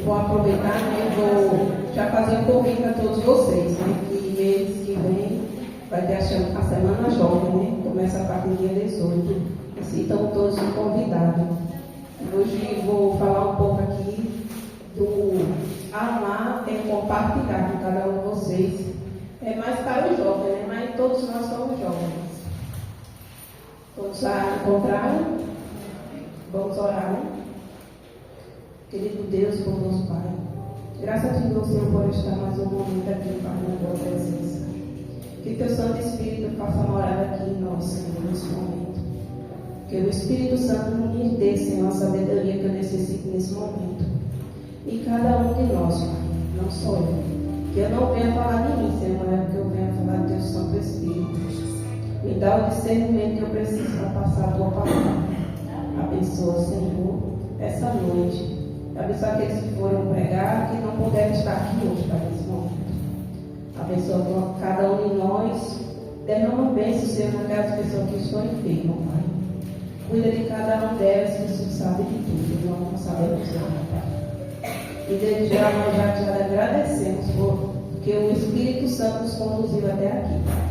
vou aproveitar, né? Vou já fazer um convite para todos vocês, né? Que mês que vem vai ter a Semana Jovem, né? Começa a partir do dia 18. Assim, estão todos convidados. Hoje vou falar um pouco aqui do amar é compartilhar com cada um de vocês. É mais para os jovens, né? Mas todos nós somos jovens. Todos encontraram? Vamos orar, né? Querido Deus, bondoso Pai, graças a Deus, Senhor, por estar mais um momento aqui, Pai, na tua presença. Que teu Santo Espírito faça morada aqui em nós, Senhor, nesse momento. Que o Espírito Santo nos dê, Senhor, a sabedoria que eu necessito nesse momento. E cada um de nós, Pai, não só eu. Que eu não venha falar de mim, Senhor, é que eu venha falar do teu Santo Espírito. Me dá o discernimento que eu preciso para passar a tua palavra. Abençoa, Senhor, essa noite. Abençoa aqueles que foram pregar, que não puderam estar aqui hoje para esse momento. Abençoa cada um de nós. Derrama bênção, Senhor, naquelas pessoas que estão enfermas, Pai. Cuida de cada um delas, que o Senhor sabe de tudo. Nós não sabemos nada, Pai. E desde já nós já te agradecemos porque o Espírito Santo nos conduziu até aqui, Pai.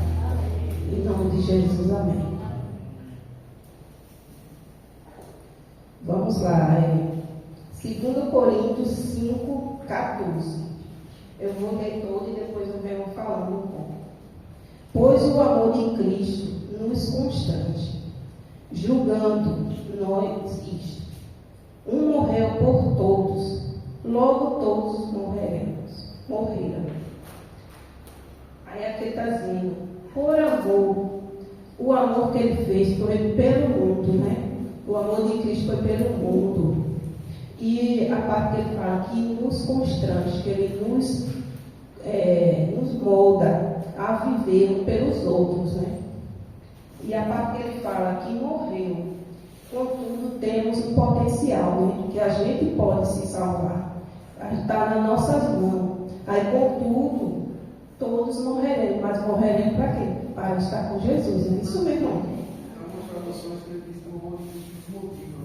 Em nome de Jesus, amém. Vamos lá, 2 Coríntios 5, 14. Eu vou ler todo e depois eu venho falando um pouco. Pois o amor de Cristo nos constrange, julgando nós isto. Um morreu por todos, logo todos morreram. Aí aqui está dizendo, por amor, o amor que ele fez foi pelo mundo, né? O amor de Cristo foi pelo mundo. E a parte que ele fala que nos constrange, que ele nos molda a viver pelos outros, né? E a parte que ele fala que morreu, contudo temos um potencial, né? Que a gente pode se salvar. Está nas nossas mãos. Aí, contudo, todos morreremos, mas morreremos para quê? Para estar com Jesus. É isso mesmo. Algumas traduções que ele diz que o amor de Cristo motiva.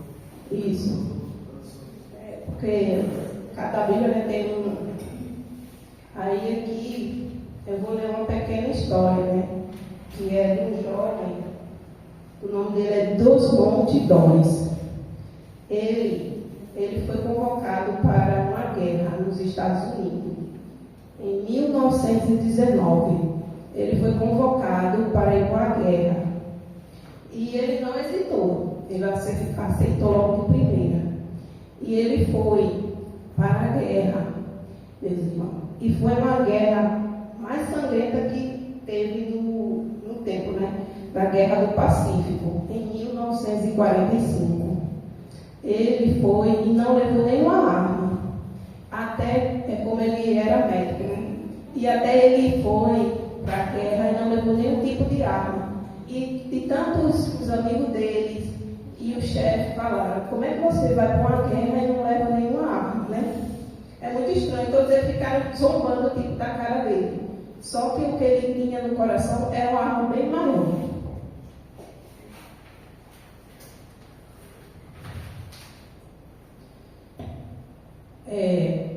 Isso. Porque cada Bíblia tem um. Aí aqui eu vou ler uma pequena história, né? Que é de um jovem, o nome dele é Dos Multidões. Ele foi convocado para uma guerra nos Estados Unidos. Em 1919, ele foi convocado para ir para a guerra. E ele não hesitou, ele aceitou logo de primeira. E ele foi para a guerra, meus irmãos. E foi uma guerra mais sangrenta que teve no tempo, né? Da Guerra do Pacífico, em 1945. Ele foi e não levou nenhuma arma. Até, como ele era médico, né? E até ele foi para a guerra e não levou nenhum tipo de arma. E de tantos os amigos deles e o chefe falaram, como é que você vai para uma guerra e não leva nenhuma arma, né? É muito estranho, todos eles ficaram zombando tipo da cara dele. Só que o que ele tinha no coração era uma arma bem maior.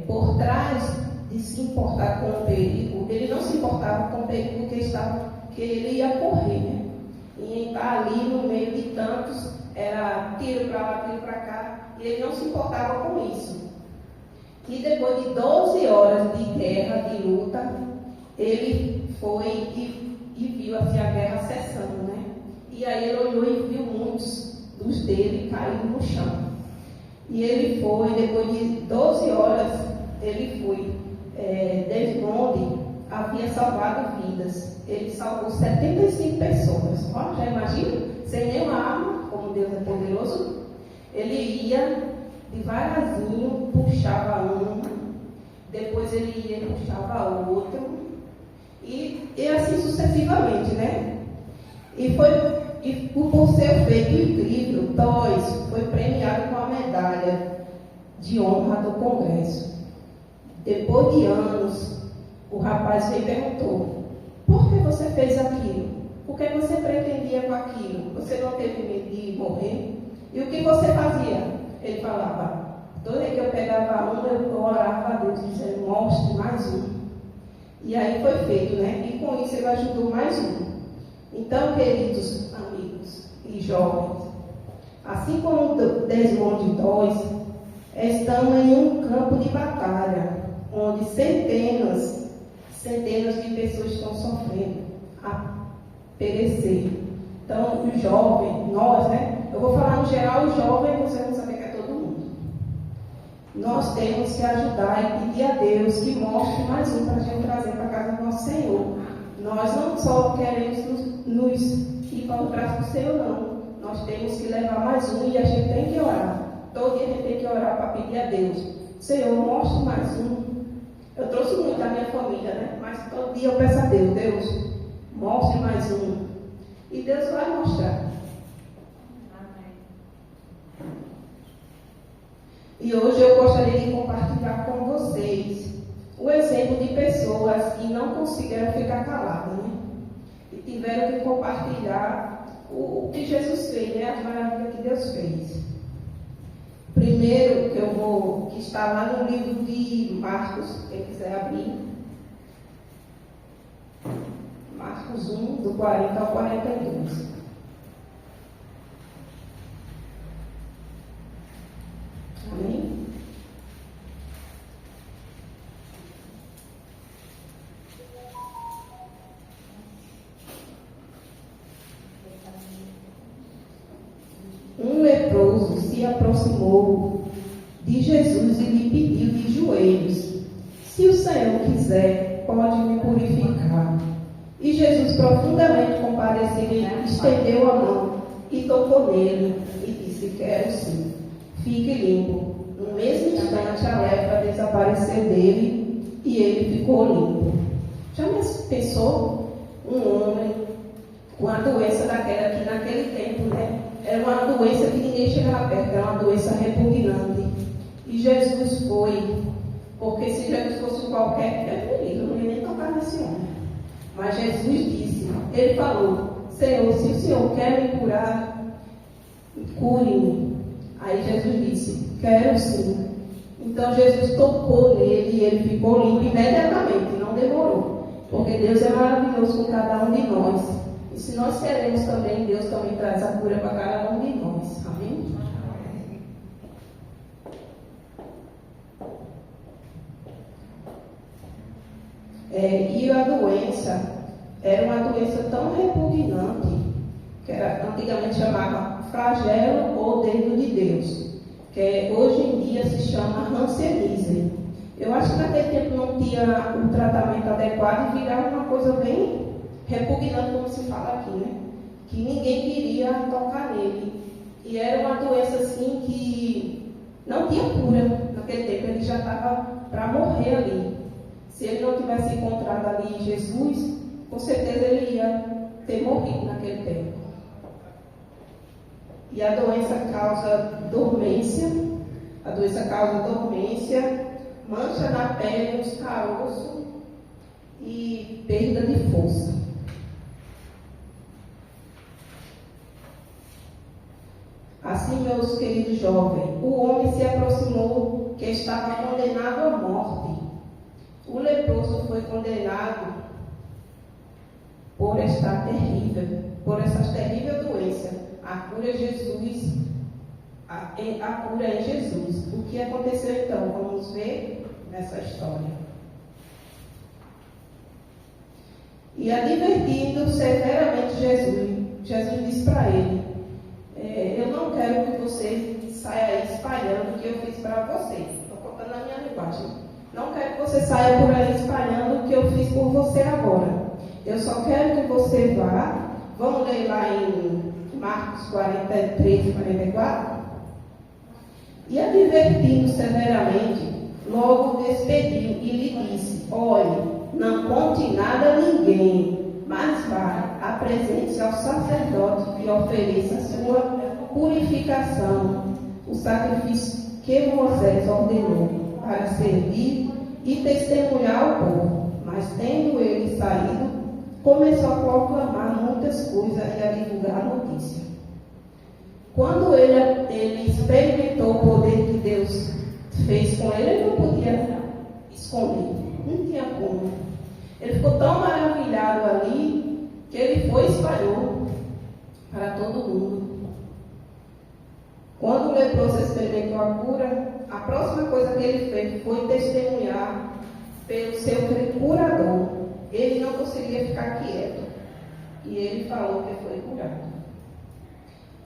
Por trás de se importar com o perigo, ele não se importava com o perigo que ele ia correr, né? E estar ali no meio de tantos, era tiro para lá, tiro para cá, e ele não se importava com isso. E depois de 12 horas de guerra, de luta, ele foi e viu assim a guerra cessando, né? E aí ele olhou e viu muitos dos dele caindo no chão. E ele foi, depois de 12 horas, ele foi, desde onde havia salvado vidas. Ele salvou 75 pessoas. Ó, já imagina? Sem nenhuma arma, como Deus é poderoso. Ele ia devagarzinho, puxava um, depois ele ia e puxava outro, e assim sucessivamente, né? E por ser feito incrível, Toys foi premiado com a medalha de honra do Congresso. Depois de anos, o rapaz veio e perguntou, por que você fez aquilo? O que você pretendia com aquilo? Você não teve medo de morrer? E o que você fazia? Ele falava, Toda vez que eu pegava um, eu orava a Deus, dizendo, mostre mais um. E aí foi feito, né? E com isso ele ajudou mais um. Então, queridos amigos e jovens, assim como Desmond de Dois, estamos em um campo de batalha, onde centenas de pessoas estão sofrendo a perecer. Então, os jovens, nós, né? Eu vou falar no geral, os jovens, você vai saber que é todo mundo. Nós temos que ajudar e pedir a Deus que mostre mais um para a gente trazer para a casa do nosso Senhor. Nós não só queremos nos ir para o braço do Senhor, não. Nós temos que levar mais um e a gente tem que orar. Todo dia a gente tem que orar para pedir a Deus. Senhor, mostre mais um. Eu trouxe muito da minha família, né? Mas todo dia eu peço a Deus, Deus, mostre mais um. E Deus vai mostrar. E hoje eu gostaria de compartilhar com vocês o exemplo de pessoas que não conseguiram ficar caladas, né? E tiveram que compartilhar o que Jesus fez, né? As maravilhas que Deus fez. Primeiro, que está lá no livro de Marcos, quem quiser abrir. Marcos 1, do 40 ao 42. Amém? Um leproso se aproximou de Jesus e lhe pediu de joelhos: se o Senhor quiser, pode me purificar. E Jesus, profundamente compadecido, estendeu a mão e tocou nele e disse: quero sim, fique limpo. No mesmo instante, a lepra desapareceu dele e ele ficou limpo. Já pensou um homem com a doença daquela que naquele tempo, né? Era uma doença que ninguém chegava perto, era uma doença repugnante. E Jesus foi, porque se Jesus fosse qualquer, eu não ia nem tocar nesse homem. Mas Jesus disse, ele falou: Senhor, se o Senhor quer me curar, cure-me. Aí Jesus disse: quero sim. Então Jesus tocou nele e ele ficou limpo imediatamente, não demorou. Porque Deus é maravilhoso com cada um de nós. E se nós queremos também, Deus também traz a cura para cada um de nós. Amém? E a doença era uma doença tão repugnante, que era, antigamente chamava flagelo ou dedo de Deus, que hoje em dia se chama Hanseníase. Eu acho que naquele tempo não tinha um tratamento adequado e virava uma coisa bem repugnante, como se fala aqui, né? Que ninguém queria tocar nele. E era uma doença assim que não tinha cura naquele tempo, ele já estava para morrer ali. Se ele não tivesse encontrado ali Jesus, com certeza ele ia ter morrido naquele tempo. E a doença causa dormência, mancha na pele, os caroços e perda de força. Assim, meus queridos jovens, o homem se aproximou que estava condenado à morte. O leproso foi condenado por essa terrível doença. A cura é Jesus. A cura é Jesus. O que aconteceu então? Vamos ver nessa história. E advertindo severamente Jesus disse para ele: eu não quero que você saia aí espalhando o que eu fiz para você. Estou contando na minha linguagem. Não quero que você saia por aí espalhando o que eu fiz por você agora. Eu só quero que você vá. Vamos ler lá em Marcos 43, 44. E advertindo severamente, logo despediu e lhe disse: olhe, não conte nada a ninguém, mas vá, apresente-se ao sacerdote e ofereça a sua purificação, o sacrifício que Moisés ordenou, para servir e testemunhar ao povo. Mas tendo ele saído, começou a proclamar muitas coisas e a divulgar a notícia. Quando ele experimentou o poder de Deus fez com ele, ele não podia esconder, não tinha como. Ele ficou tão maravilhado ali que ele foi e espalhou para todo mundo. Quando o leproso experimentou a cura, a próxima coisa que ele fez foi testemunhar pelo seu curador. Ele não conseguia ficar quieto. E ele falou que foi curado.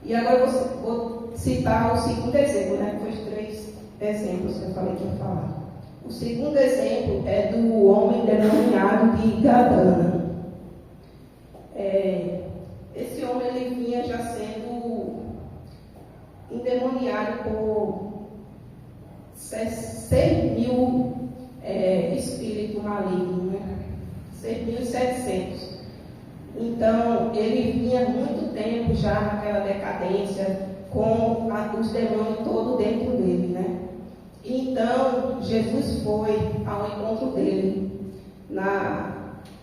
E agora eu vou citar o segundo exemplo, né? Foi os 3 exemplos que eu falei que ia falar. O segundo exemplo é do homem endemoniado de Gadara. Esse homem ele vinha já sendo endemoniado por 6.000 espíritos malignos, né? 6.700. Então, ele vinha muito tempo já naquela decadência, com os demônios todos dentro dele, né? Então, Jesus foi ao encontro dele.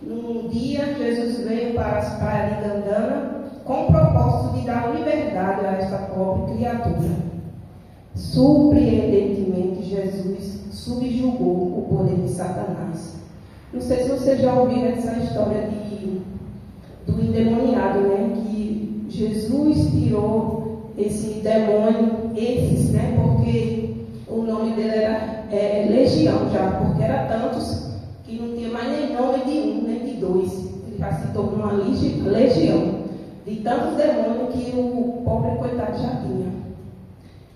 Num dia, Jesus veio para as praias de Gadara com o propósito de dar liberdade a esta pobre criatura. Surpreendentemente, Jesus subjugou o poder de Satanás. Não sei se você já ouviu essa história do endemoniado, né? Que Jesus tirou esse demônio, né? Porque o nome dele era Legião já, porque era tantos que não tinha mais nem nome de um, nem de 2. Ele já se tornou uma legião de tantos demônios que o pobre coitado já tinha.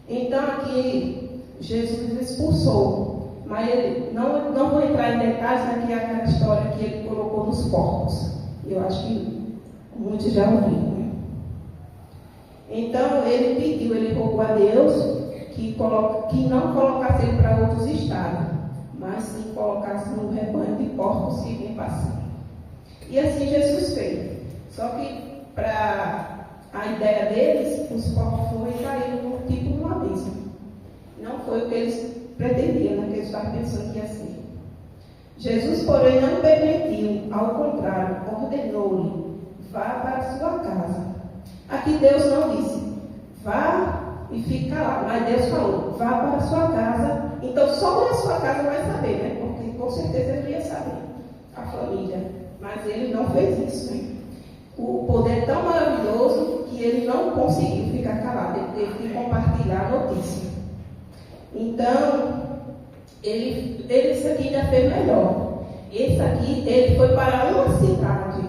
Então aqui Jesus expulsou, mas ele, não vou entrar em detalhes, né, que é aquela história que ele colocou nos porcos. Eu acho que muitos já ouviram, né? Então ele rogou a Deus que não colocasse ele para outros estados, mas sim colocasse no rebanho de porcos que vinha passando. E assim Jesus fez. Só que para a ideia deles, os porcos foram e caíram tipo numa mesa. Não foi o que eles pretendiam, né? Que eles estavam pensando que ia ser. Jesus, porém, não permitiu, ao contrário, ordenou-lhe: vá para a sua casa. Aqui Deus não disse, vá e fica lá, mas Deus falou, vá para a sua casa. Então só na sua casa vai saber, né? Porque com certeza ele ia saber, a família. Mas ele não fez isso, né? O poder é tão maravilhoso que ele não conseguiu ficar calado, ele teve que compartilhar a notícia. Então, esse aqui ainda fez melhor. Esse aqui, ele foi para uma cidade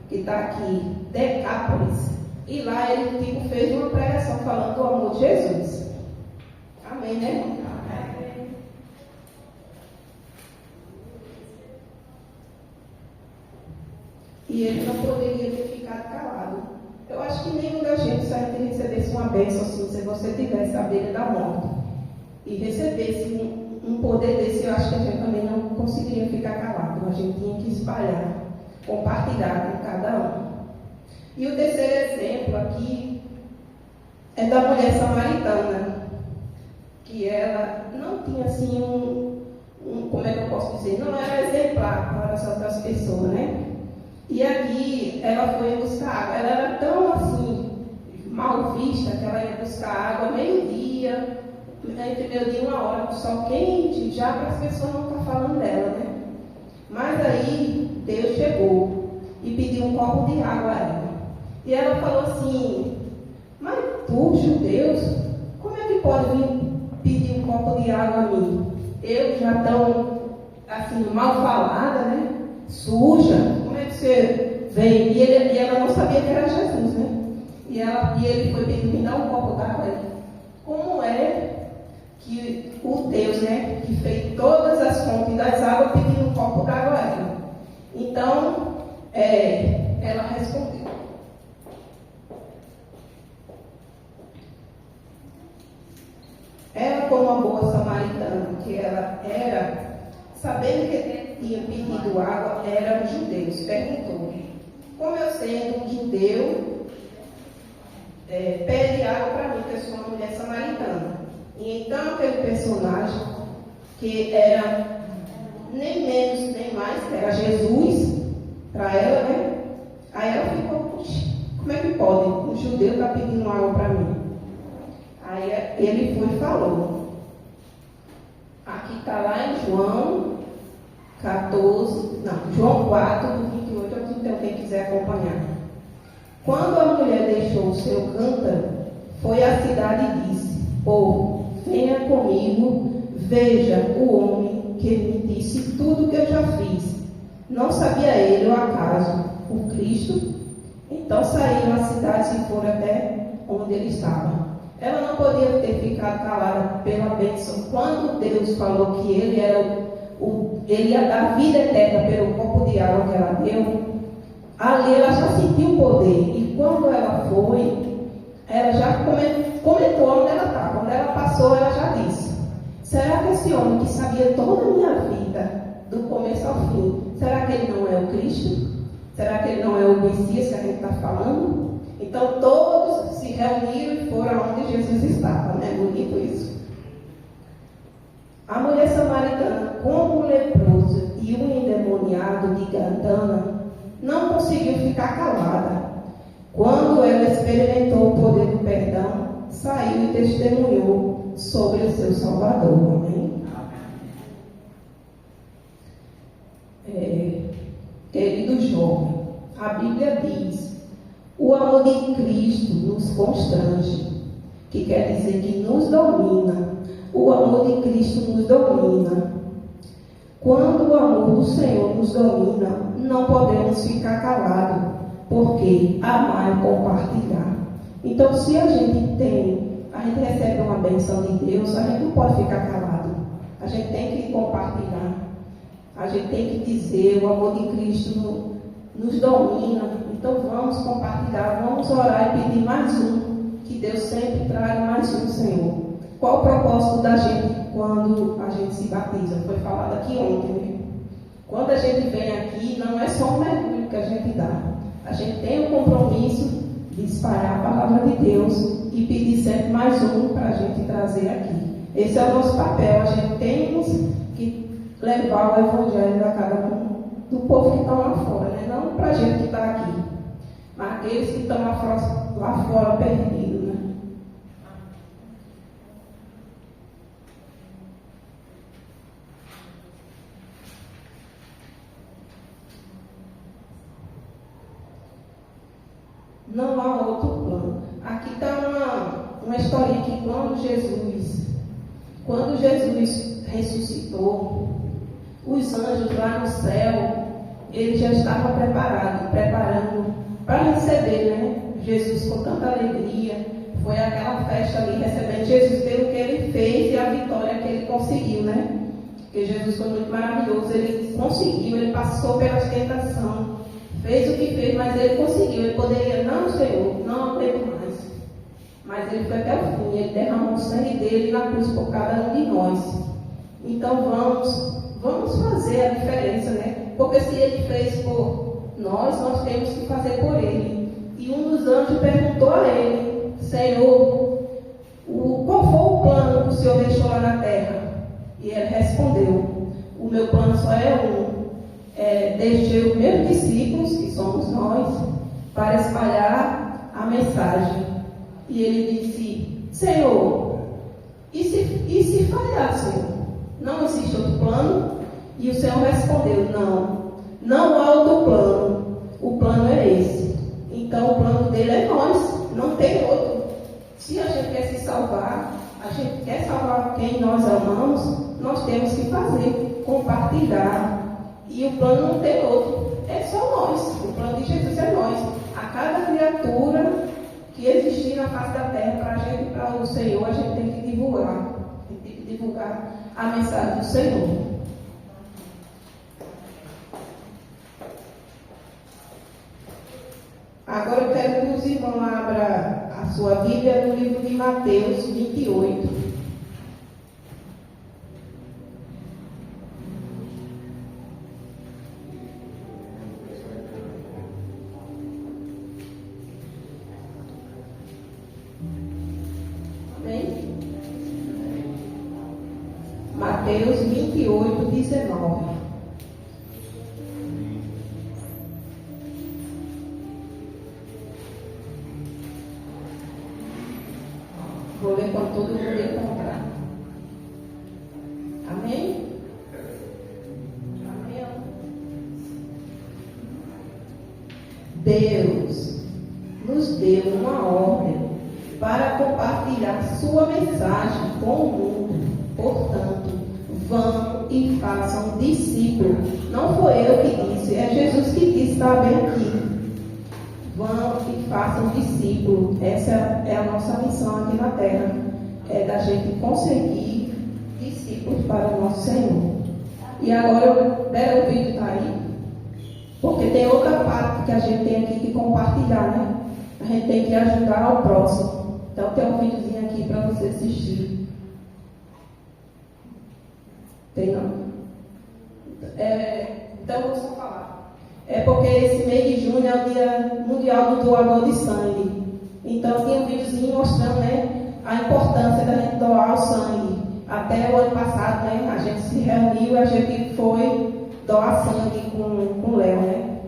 que está aqui, Decápolis, e lá ele fez uma pregação falando do amor de Jesus. Amém, né? Amém. E ele não poderia ter ficado calado. Eu acho que nenhum da gente, se a gente recebesse uma bênção assim, se você tivesse à beira da morte e recebesse um poder desse, eu acho que a gente também não conseguiria ficar calado. A gente tinha que espalhar, compartilhar com cada um. E o terceiro exemplo aqui é da mulher samaritana, que ela não tinha assim como é que eu posso dizer? Não era exemplar para as outras pessoas, né? E aqui ela foi buscar água. Ela era tão assim, mal vista, que ela ia buscar água meio-dia, entre meio-dia e 1h, com sol quente, já para as pessoas não estar falando dela, né? Mas aí Deus chegou e pediu um copo de água a ela. E ela falou assim: mas tu, judeus, como é que pode vir pedir um copo de água a mim? Eu já tão assim, mal falada, né? Suja, como é que você veio? E ela não sabia que era Jesus, né? E ele foi pedir, me dá um copo d'água aí. Como é que o Deus, né, que fez todas as fontes das águas, pediu um copo d'água a ela? Então, ela respondeu. Ela, como uma boa samaritana, que ela era, sabendo que ele tinha pedido água, eram judeus, perguntou: como eu sendo um judeu, pede água para mim, que eu sou uma mulher samaritana? E então aquele personagem, que era nem menos nem mais, que era Jesus, para ela, né? Aí ela ficou: puxa, como é que pode? Um judeu está pedindo água para mim. Aí ele foi e falou: Aqui está lá em João 14, não, João 4, do 28 ao 31, quem quiser acompanhar. Quando a mulher deixou o seu cântaro, foi à cidade e disse: Povo, venha comigo, veja o homem que me disse tudo que eu já fiz. Não sabia ele, ou acaso, o Cristo? Então saíram à cidade e foram até onde ele estava. Ela não podia ter ficado calada pela bênção. Quando Deus falou que ele ele ia dar vida eterna pelo copo de água que ela deu, ali ela já sentiu o poder. E quando ela foi, ela já comentou onde ela estava. Quando ela passou, ela já disse: será que esse homem que sabia toda a minha vida, do começo ao fim, será que ele não é o Cristo? Será que ele não é o Messias que a gente está falando? Então todos se reuniram e foram onde Jesus estava, né? Bonito isso. A mulher samaritana, como o leproso e o endemoniado de Gadara, não conseguiu ficar calada. Quando ela experimentou o poder do perdão, saiu e testemunhou sobre o seu Salvador. Amém? Querido jovem, a Bíblia diz: o amor de Cristo nos constrange, que quer dizer que nos domina. O amor de Cristo nos domina. Quando o amor do Senhor nos domina, não podemos ficar calados, porque amar é compartilhar. Então, se a gente recebe uma bênção de Deus, a gente não pode ficar calado. A gente tem que compartilhar. A gente tem que dizer: o amor de Cristo nos domina. Então vamos compartilhar, vamos orar e pedir mais um, que Deus sempre traga mais um, Senhor. Qual o propósito da gente quando a gente se batiza? Foi falado aqui ontem, né? Quando a gente vem aqui, não é só um mergulho que a gente dá. A gente tem o compromisso de espalhar a palavra de Deus e pedir sempre mais um para a gente trazer aqui. Esse é o nosso papel. A gente temos que levar o evangelho a cada um do povo que está lá fora, né? Não para a gente que está aqui, mas aqueles que estão lá fora perdidos, né? Não há outro plano. Aqui está uma historinha que quando Jesus ressuscitou, os anjos lá no céu, eles já estavam preparando para receber, né? Jesus com tanta alegria. Foi aquela festa ali, recebendo Jesus pelo que ele fez e a vitória que ele conseguiu, né? Porque Jesus foi muito maravilhoso, ele conseguiu, ele passou pelas tentações, fez o que fez, mas ele conseguiu. Ele poderia: não, Senhor, não aguento mais. Mas ele foi até o fim, ele derramou o sangue dele na cruz por cada um de nós. Então vamos fazer a diferença, né? Porque se ele fez por nós temos que fazer por ele. E um dos anjos perguntou a ele: Senhor, qual foi o plano que o Senhor deixou lá na terra? E ele respondeu: o meu plano só é um. Deixei os meus discípulos, que somos nós, para espalhar a mensagem. E ele disse: Senhor, e se falhar, Senhor? Não existe outro plano? E o Senhor respondeu: não há outro plano. O plano é esse. Então o plano dele é nós, não tem outro. Se a gente quer se salvar, a gente quer salvar quem nós amamos, nós temos que fazer, compartilhar. E o plano não tem outro, é só nós. O plano de Jesus é nós. A cada criatura que existir na face da terra, para a gente, para o Senhor, a gente tem que divulgar. Tem que divulgar a mensagem do Senhor. Agora eu quero que os irmãos abram a sua Bíblia no livro de Mateus 28. Amém? Mateus 28, 19. Vou ler quando todo mundo encontrar. Amém? Deus nos deu uma ordem para compartilhar sua mensagem com o mundo. Portanto, vão e façam discípulos. Não foi eu que disse, é Jesus que disse, está bem aqui. Vão e façam discípulos. Essa é a nossa missão aqui na terra. É da gente conseguir discípulos para o nosso Senhor. E agora, o vídeo está aí. Porque tem outra parte que a gente tem aqui que compartilhar, né? A gente tem que ajudar ao próximo. Então tem um videozinho aqui para você assistir. Tem não? Então eu vou só falar. É porque esse mês de junho é o Dia Mundial do Doador de Sangue. Então tinha um videozinho mostrando, né, a importância da gente doar o sangue. Até o ano passado, né, a gente se reuniu e a gente foi doar sangue com o Léo, né?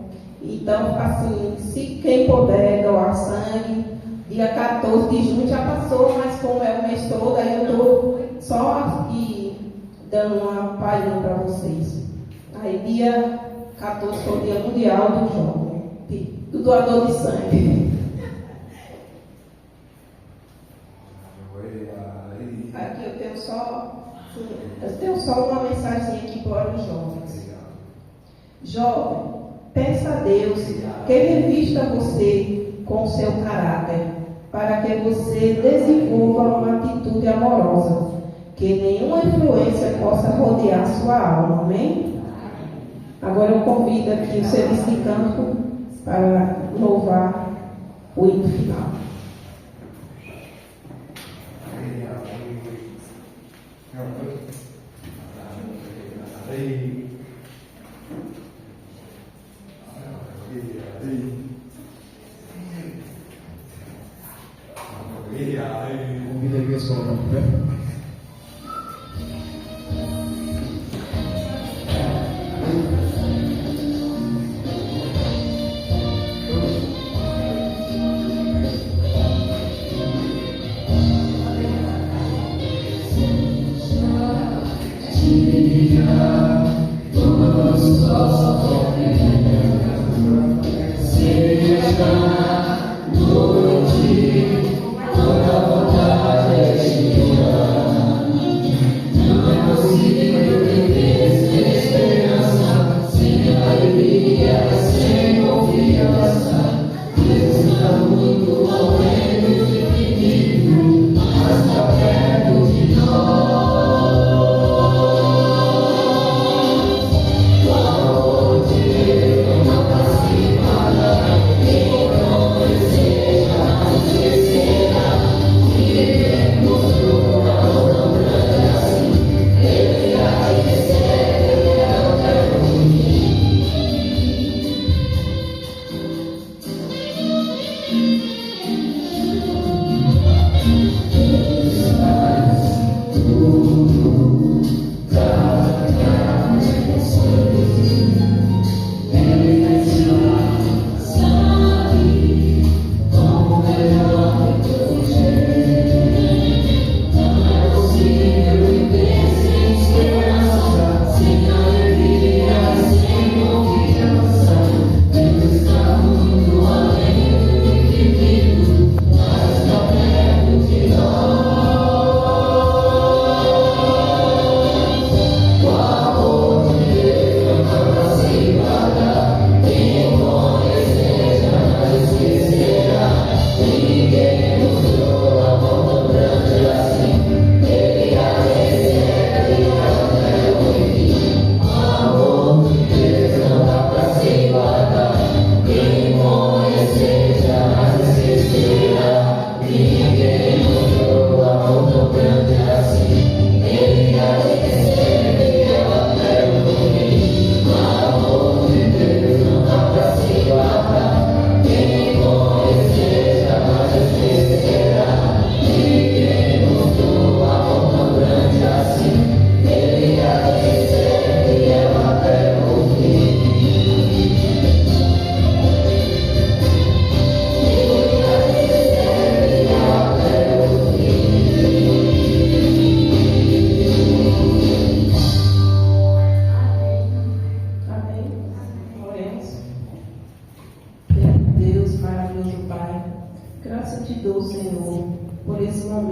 Então, assim, se quem puder doar sangue, dia 14 de junho já passou, mas como é o mês todo, aí eu estou só aqui dando uma palhinha para vocês. Aí dia 14 foi o Dia Mundial do Jovem, do doador de sangue. Aqui eu tenho só uma mensagem aqui para os jovens. Jovem, peça a Deus que Ele revista você com o seu caráter, para que você desenvolva uma atitude amorosa, que nenhuma influência possa rodear sua alma, amém? Agora eu convido aqui o serviço de campo para louvar o hino final. Convida a igreja a colocar de pé. Toda vontade é de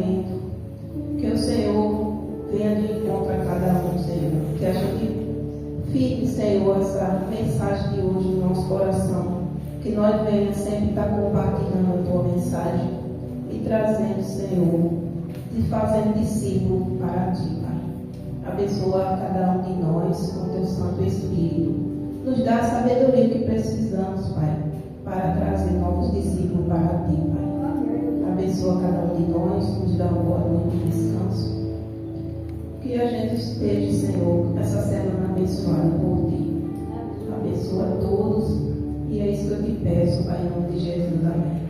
momento. Que o Senhor venha de encontro a cada um, Senhor. Que a gente fique, Senhor, essa mensagem de hoje no nosso coração. Que nós venhamos sempre estar compartilhando a tua mensagem e trazendo, Senhor, e fazendo discípulo para ti, Pai. Abençoa cada um de nós com teu Santo Espírito. Nos dá a sabedoria que precisamos, Pai, para trazer novos discípulos para ti, Pai. Abençoa cada um de nós, nos dá uma boa noite de descanso. Que a gente esteja, Senhor, essa semana abençoada por ti. Abençoa a todos. E é isso que eu te peço, Pai, em nome de Jesus. Amém.